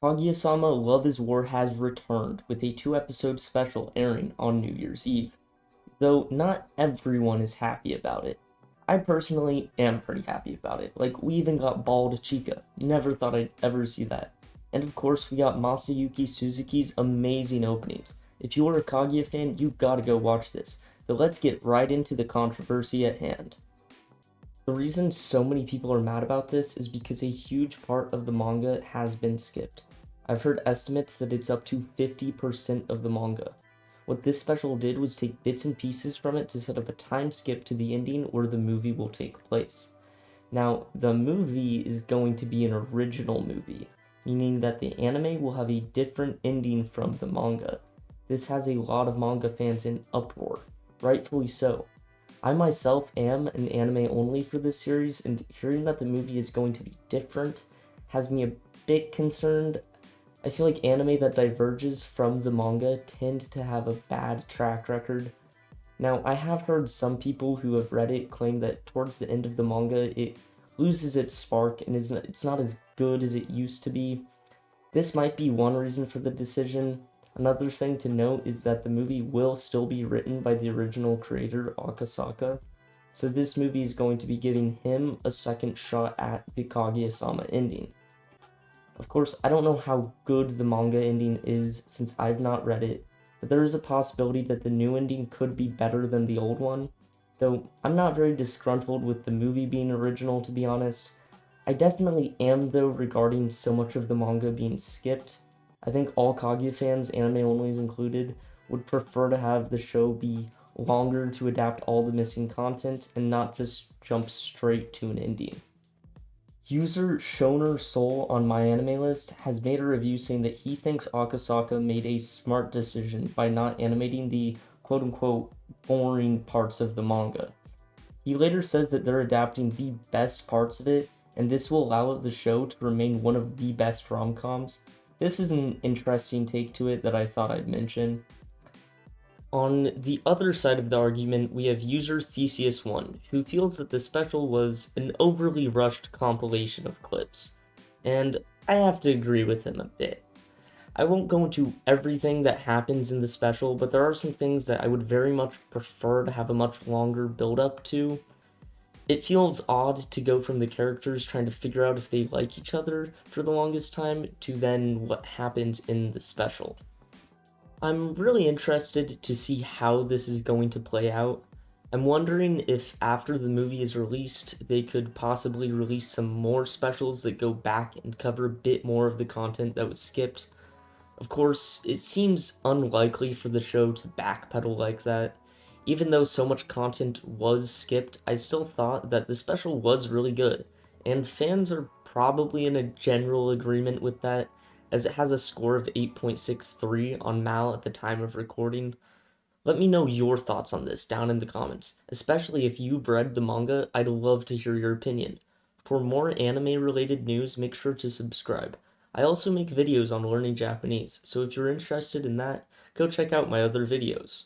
Kaguya-Sama Love is War has returned with a two-episode special airing on New Year's Eve, though not everyone is happy about it. I personally am pretty happy about it. Like, we even got Bald Chica. Never thought I'd ever see that. And of course, we got Masayuki Suzuki's amazing openings. If you are a Kaguya fan, you gotta go watch this. So let's get right into the controversy at hand. The reason so many people are mad about this is because a huge part of the manga has been skipped. I've heard estimates that it's up to 50% of the manga. What this special did was take bits and pieces from it to set up a time skip to the ending where the movie will take place. Now, the movie is going to be an original movie, meaning that the anime will have a different ending from the manga. This has a lot of manga fans in uproar, rightfully so. I myself am an anime only for this series, and hearing that the movie is going to be different has me a bit concerned. I feel like anime that diverges from the manga tend to have a bad track record. Now, I have heard some people who have read it claim that towards the end of the manga, it loses its spark and it's not as good as it used to be. This might be one reason for the decision. Another thing to note is that the movie will still be written by the original creator, Akasaka, so this movie is going to be giving him a second shot at the Kaguya-sama ending. Of course, I don't know how good the manga ending is since I've not read it, but there is a possibility that the new ending could be better than the old one, though I'm not very disgruntled with the movie being original, to be honest. I definitely am, though, regarding so much of the manga being skipped. I think all Kaguya fans, anime onlys included, would prefer to have the show be longer to adapt all the missing content and not just jump straight to an ending. User Shoner Soul on MyAnimeList has made a review saying that he thinks Akasaka made a smart decision by not animating the quote-unquote boring parts of the manga. He later says that they're adapting the best parts of it, and this will allow the show to remain one of the best rom-coms. This is an interesting take to it that I thought I'd mention. On the other side of the argument, we have user Theseus1, who feels that the special was an overly rushed compilation of clips. And I have to agree with him a bit. I won't go into everything that happens in the special, but there are some things that I would very much prefer to have a much longer build up to. It feels odd to go from the characters trying to figure out if they like each other for the longest time to then what happens in the special. I'm really interested to see how this is going to play out. I'm wondering if after the movie is released, they could possibly release some more specials that go back and cover a bit more of the content that was skipped. Of course, it seems unlikely for the show to backpedal like that. Even though so much content was skipped, I still thought that the special was really good, and fans are probably in a general agreement with that, as it has a score of 8.63 on MAL at the time of recording. Let me know your thoughts on this down in the comments, especially if you've read the manga. I'd love to hear your opinion. For more anime-related news, make sure to subscribe. I also make videos on learning Japanese, so if you're interested in that, go check out my other videos.